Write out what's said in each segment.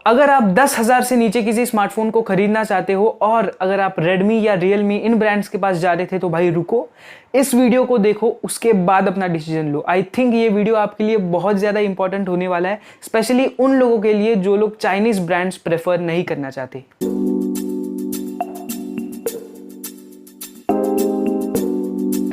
अगर आप 10,000 से नीचे किसी स्मार्टफोन को खरीदना चाहते हो और अगर आप Redmi या Realme इन ब्रांड्स के पास जा रहे थे तो भाई रुको, इस वीडियो को देखो, उसके बाद अपना डिसीजन लो। आई थिंक ये वीडियो आपके लिए बहुत ज़्यादा इंपॉर्टेंट होने वाला है, स्पेशली उन लोगों के लिए जो लोग चाइनीज़ ब्रांड्स प्रेफर नहीं करना चाहते।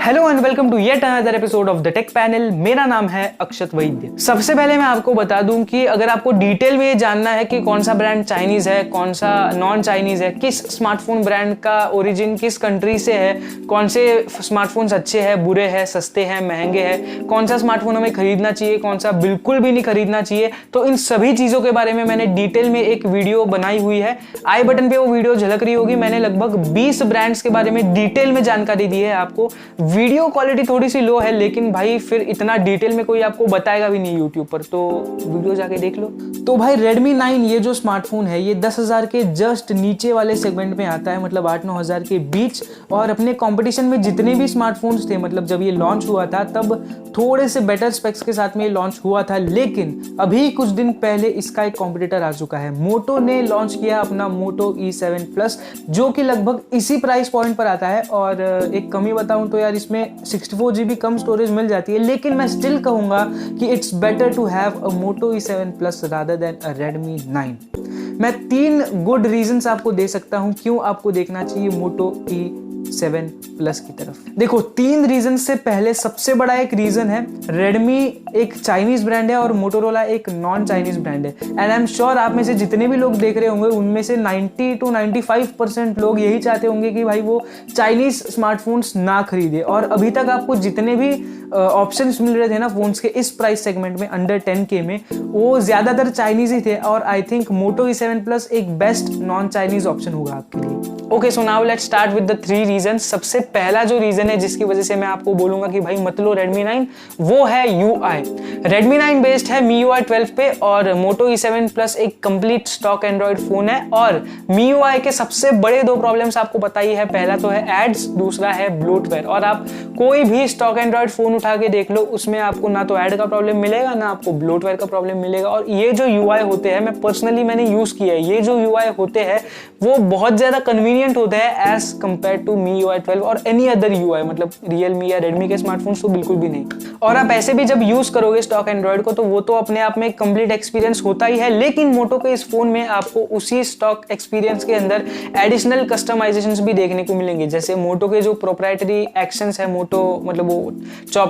Hello and welcome to yet another episode of the tech panel. मेरा नाम है अक्षत वैद्य। सबसे पहले मैं आपको बता दूं कि अगर आपको डिटेल में ये जानना है कि कौन सा ब्रांड चाइनीज है, कौन सा नॉन चाइनीज है, किस स्मार्टफोन ब्रांड का ओरिजिन किस कंट्री से है, कौन से स्मार्टफोन्स अच्छे हैं, बुरे हैं, सस्ते हैं, महंगे हैं, कौन सा स्मार्टफोन हमें खरीदना चाहिए, कौन सा बिल्कुल भी नहीं खरीदना चाहिए, तो इन सभी चीजों के बारे में मैंने डिटेल में एक वीडियो बनाई हुई है। आई बटन पे वो वीडियो झलक रही होगी। मैंने लगभग 20 ब्रांड्स के बारे में डिटेल में जानकारी दी है आपको। वीडियो क्वालिटी थोड़ी सी लो है, लेकिन भाई फिर इतना डिटेल में कोई आपको बताएगा भी नहीं यूट्यूब पर, तो वीडियो जाके देख लो। तो भाई Redmi 9 ये जो स्मार्टफोन है ये 10,000 के जस्ट नीचे वाले सेगमेंट में आता है, मतलब 8-9 हज़ार के बीच। और अपने कंपटीशन में जितने भी स्मार्टफोन्स थे, मतलब जब ये लॉन्च हुआ था तब थोड़े से बेटर स्पेक्स के साथ में ये लॉन्च हुआ था, लेकिन अभी कुछ दिन पहले इसका एक कॉम्पिटिटर आ चुका है। मोटो ने लॉन्च किया अपना Moto E7 Plus, जो कि लगभग इसी प्राइस पॉइंट पर आता है। और एक कमी बताऊं तो यार इसमें 64 GB कम स्टोरेज मिल जाती है, लेकिन मैं स्टिल कहूंगा कि it's better to have a Moto E7 Plus rather than a Redmi 9। मैं 3 गुड रीजंस आपको दे सकता हूं क्यों आपको देखना चाहिए Moto E7 Plus की तरफ। देखो, 3 रीजन से पहले सबसे बड़ा एक रीजन है, Redmi एक चाइनीज ब्रांड है और मोटोरोला एक नॉन चाइनीज ब्रांड है। एंड आई एम श्योर आप में से जितने भी लोग देख रहे होंगे उनमें से 90 to 95% लोग यही चाहते होंगे कि भाई वो चाइनीज स्मार्टफोन्स ना खरीदे। और अभी तक आपको जितने भी ऑप्शंस मिल रहे थे ना फोन्स के इस प्राइस सेगमेंट में अंडर 10K में, वो ज्यादातर चाइनीज ही थे। और I think Moto E7 Plus एक बेस्ट नॉन चाइनीज ऑप्शन होगा आपके लिए। Okay, so now let's start with the 3 reason. सबसे पहला जो रीजन है जिसकी वजह से मैं आपको बोलूंगा कि भाई मत लो Redmi 9, वो है UI। Redmi 9 बेस्ड है MIUI 12 पे और Moto E7 Plus एक कंप्लीट स्टॉक एंड्रॉइड फोन है। और MIUI के सबसे बड़े 2 प्रॉब्लम्स आपको पता ही है, पहला तो है एड्स, दूसरा है ब्लोटवेयर। और आप कोई भी स्टॉक एंड्रॉइड फोन उठा के देख लो, उसमें आपको ना तो एड का प्रॉब्लम मिलेगा ना आपको ब्लोटवेयर का प्रॉब्लम मिलेगा। और ये जो UI होते हैं, मैं पर्सनली मैंने यूज किया है, ये जो UI होते हैं वो बहुत ज्यादा कन्वीनियंट होते हैं एज कंपेयर टू MIUI 12 और एनी अदर UI, मतलब Realme या Redmi के स्मार्टफोन्स तो बिल्कुल भी नहीं। और आप ऐसे भी जब यूज करोगे स्टॉक एंड्रॉइड को तो वो तो अपने आप में एक कंप्लीट एक्सपीरियंस होता ही है, लेकिन मोटो के इस फोन में आपको उसी स्टॉक एक्सपीरियंस के अंदर एडिशनल कस्टमाइजेशंस भी देखने को मिलेंगे। जैसे मोटो के जो प्रोप्राइटरी एक्शंस है, मोटो मतलब वो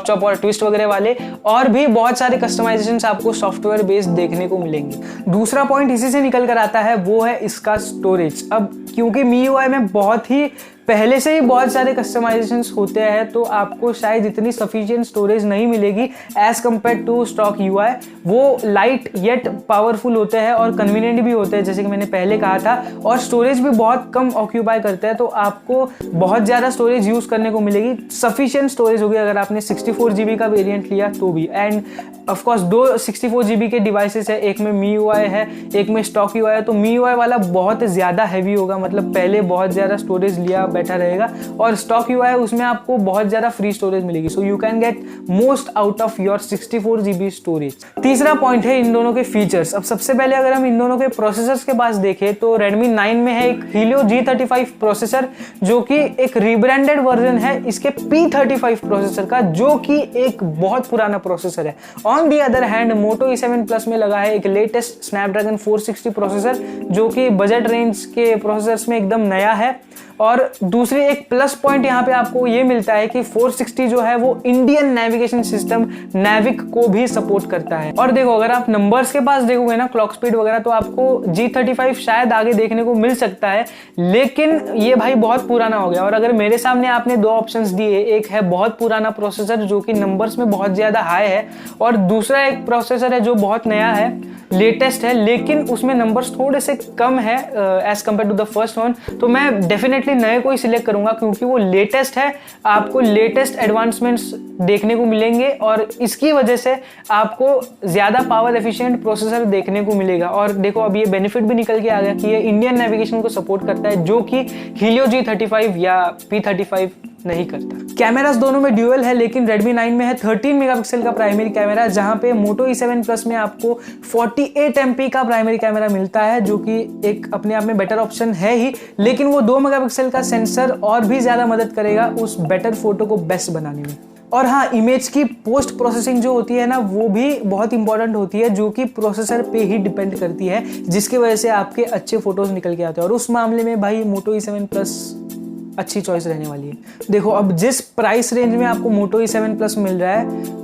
चॉप और ट्विस्ट वगैरह वाले, और भी बहुत सारे कस्टमाइजेशंस आपको सॉफ्टवेयर बेस्ड देखने को मिलेंगे। दूसरा पॉइंट इसी से निकल कर आता है, वो है इसका स्टोरेज। अब क्योंकि MIUI में बहुत ही पहले से ही बहुत सारे कस्टमाइजेशंस होते हैं, तो आपको शायद इतनी सफिशिएंट स्टोरेज नहीं मिलेगी as compare to stock UI। वो लाइट येट पावरफुल होते हैं और कन्वीनियंट भी होते हैं, जैसे कि मैंने पहले कहा था। और स्टोरेज भी बहुत कम ऑक्यूपाई करते हैं, तो आपको बहुत ज़्यादा स्टोरेज यूज़ करने को मिलेगी। सफिशिएंट स्टोरेज होगी अगर आपने 64 GB का वेरियंट लिया तो भी। एंड ऑफकोर्स 2 64 GB के डिवाइसेस है, एक में MIUI है, एक में स्टॉक UI है। तो MIUI वाला बहुत ज़्यादा हैवी होगा, मतलब पहले बहुत ज़्यादा स्टोरेज लिया बैठा रहेगा। और स्टॉक UI है, उसमें आपको बहुत ज़्यादा फ्री स्टोरेज मिलेगी, so you can get most out of your 64 GB storage. तीसरा पॉइंट है इन दोनों के फीचर्स। अब सबसे पहले अगर हम इन दोनों के प्रोसेसर्स के पास देखें तो Redmi 9 में है एक Helio G35 प्रोसेसर, जो कि एक रीब्रांडेड वर्जन है इसके P35 प्रोसेसर का, जो कि एक बहुत पुराना प्रोसेसर है। On the other hand Moto E7 Plus में लगा है एक लेटेस्ट स्नैपड्रैगन 460 प्रोसेसर, जो कि बजट रेंज के प्रोसेसर्स में एकदम नया है। और दूसरी एक प्लस पॉइंट यहाँ पे आपको ये मिलता है कि 460 जो है वो इंडियन नेविगेशन सिस्टम नेविक को भी सपोर्ट करता है। और देखो, अगर आप नंबर्स के पास देखोगे ना, क्लॉक स्पीड वगैरह, तो आपको G35 शायद आगे देखने को मिल सकता है, लेकिन ये भाई बहुत पुराना हो गया। और अगर मेरे सामने आपने 2 ऑप्शंस दिए, एक है बहुत पुराना प्रोसेसर जो कि नंबर्स में बहुत ज्यादा हाई है, और दूसरा एक प्रोसेसर है जो बहुत नया है, लेटेस्ट है, लेकिन उसमें नंबर्स थोड़े से कम है as compare to the first one, तो मैं डेफिनेटली नए को ही सिलेक्ट करूंगा क्योंकि वो लेटेस्ट है, आपको लेटेस्ट एडवांसमेंट्स देखने को मिलेंगे और इसकी वजह से आपको ज्यादा पावर एफिशिएंट प्रोसेसर देखने को मिलेगा। और देखो, अब ये बेनिफिट भी निकल के आ गया कि ये इंडियन नेविगेशन को सपोर्ट करता है, जो कि Helio G35 या P35 नहीं करता। कैमरास दोनों में ड्यूअल है, लेकिन Redmi 9 में है 13 मेगापिक्सल का प्राइमरी कैमरा, जहां पे Moto E7 Plus में आपको 48 MP का प्राइमरी कैमरा मिलता है, जो कि एक अपने आप में बेटर ऑप्शन है ही, लेकिन वो 2 मेगापिक्सल का सेंसर और भी ज्यादा मदद करेगा उस बेटर फोटो को बेस्ट बनाने में। और हाँ, इमेज की पोस्ट प्रोसेसिंग जो होती है ना, वो भी बहुत इंपॉर्टेंट होती है, जो कि प्रोसेसर पे ही डिपेंड करती है, जिसकी वजह से आपके अच्छे फोटोज निकल के आते हैं। और उस मामले में भाई Moto E7 Plus अच्छी चॉइस रहने वाली है। देखो, अब जिस प्राइस रेंज में आपको Moto E7 Plus मिल रहा है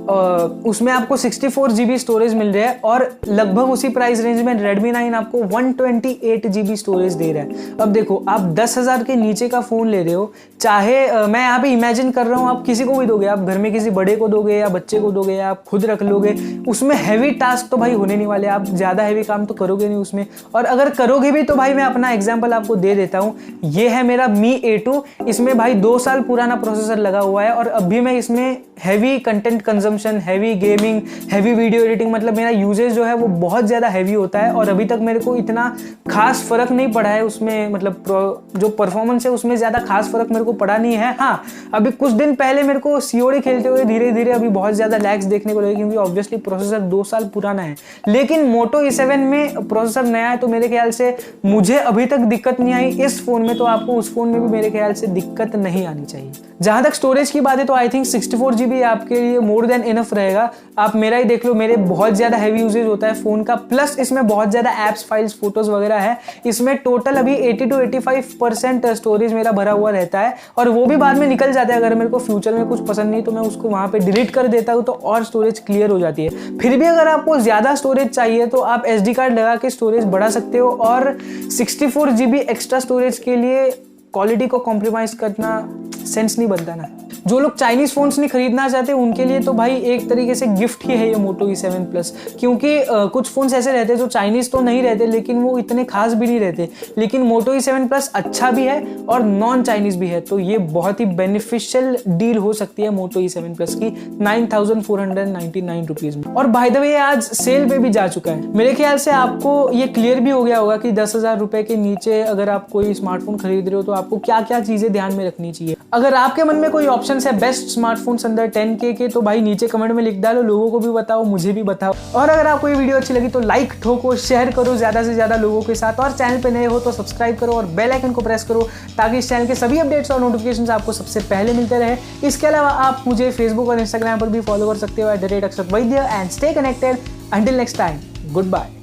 उसमें आपको 64 GB स्टोरेज मिल रहा है, और लगभग उसी प्राइस रेंज में Redmi 9 आपको 128 GB स्टोरेज दे रहा है। अब देखो, आप 10,000 के नीचे का फ़ोन ले रहे हो, चाहे मैं यहाँ पे इमेजिन कर रहा हूँ, आप किसी को भी दोगे, आप घर में किसी बड़े को दोगे या बच्चे को दोगे या आप खुद रख लोगे, उसमें हैवी टास्क तो भाई होने नहीं वाले, आप ज़्यादा हैवी काम तो करोगे नहीं उसमें। और अगर करोगे भी तो भाई मैं अपना एग्जाम्पल आपको दे देता हूँ। ये है मेरा Mi A2, इसमें भाई 2 साल पुराना प्रोसेसर लगा हुआ है, और अभी मैं इसमें heavy content consumption, heavy gaming, heavy video editing, मतलब मेरा यूजेज जो है वो बहुत ज़्यादा हैवी होता है, और अभी तक मेरे को इतना खास फर्क नहीं पड़ा है उसमें, मतलब जो परफॉर्मेंस है उसमें ज़्यादा खास फर्क मेरे को पड़ा नहीं है। हाँ, अभी कुछ दिन पहले मेरे को COD खेलते हुए धीरे धीरे अभी बहुत ज़्यादा लैग्स देखने को लगे, क्योंकि ऑब्वियसली प्रोसेसर 2 साल पुराना है। लेकिन Moto E7 में प्रोसेसर नया है, तो मेरे ख्याल से मुझे अभी तक दिक्कत नहीं आई इस फोन में, तो आपको उस फोन में भी मेरे ख्याल से दिक्कत नहीं आनी चाहिए। जहां तक स्टोरेज की बात है, तो आई थिंक 64 GB आपके लिए मोर देन इनफ रहेगा। आप मेरा ही देख लो, मेरे बहुत ज़्यादा हैवी यूजेज होता है फ़ोन का, प्लस इसमें बहुत ज़्यादा ऐप्स, फाइल्स, फोटोज़ वगैरह है। इसमें टोटल अभी 80 to 85% स्टोरेज मेरा भरा हुआ रहता है, और वो भी बाद में निकल जाता है। अगर मेरे को फ्यूचर में कुछ पसंद नहीं तो मैं उसको वहाँ पे डिलीट कर देता हूँ, तो और स्टोरेज क्लियर हो जाती है। फिर भी अगर आपको ज़्यादा स्टोरेज चाहिए तो आप SD कार्ड लगा के स्टोरेज बढ़ा सकते हो, और 64 GB एक्स्ट्रा स्टोरेज के लिए क्वालिटी को कॉम्प्रोमाइज़ करना सेंस नहीं बनता ना। जो लोग चाइनीज फोन्स नहीं खरीदना चाहते उनके लिए तो भाई एक तरीके से गिफ्ट ही है ये Moto E7 Plus, क्योंकि कुछ फोन्स ऐसे रहते हैं जो चाइनीज तो नहीं रहते लेकिन वो इतने खास भी नहीं रहते, लेकिन Moto E7 Plus अच्छा भी है और नॉन चाइनीज भी है, तो ये बहुत ही बेनिफिशियल डील हो सकती है Moto E7 Plus की 9,499 रुपीज में। और बाय द वे आज सेल पे भी जा चुका है। मेरे ख्याल से आपको ये क्लियर भी हो गया होगा कि 10,000 रुपए के नीचे अगर आप कोई स्मार्टफोन खरीद रहे हो तो आपको क्या क्या चीजें ध्यान में रखनी चाहिए। अगर आपके मन में कोई ऑप्शन है बेस्ट स्मार्टफोन्स अंडर 10K के, तो भाई नीचे कमेंट में लिख डालो, लोगों को भी बताओ, मुझे भी बताओ। और अगर आपको ये वीडियो अच्छी लगी तो लाइक ठोको, शेयर करो ज्यादा से ज्यादा लोगों के साथ, और चैनल पे नए हो तो सब्सक्राइब करो और बेल आइकन को प्रेस करो, ताकि इस चैनल के सभी अपडेट्स और नोटिफिकेशंस आपको सबसे पहले मिलते रहे। इसके अलावा आप मुझे फेसबुक और इंस्टाग्राम पर भी फॉलो कर सकते हो @Akshat Vaidya, and stay connected. Until next time, good bye.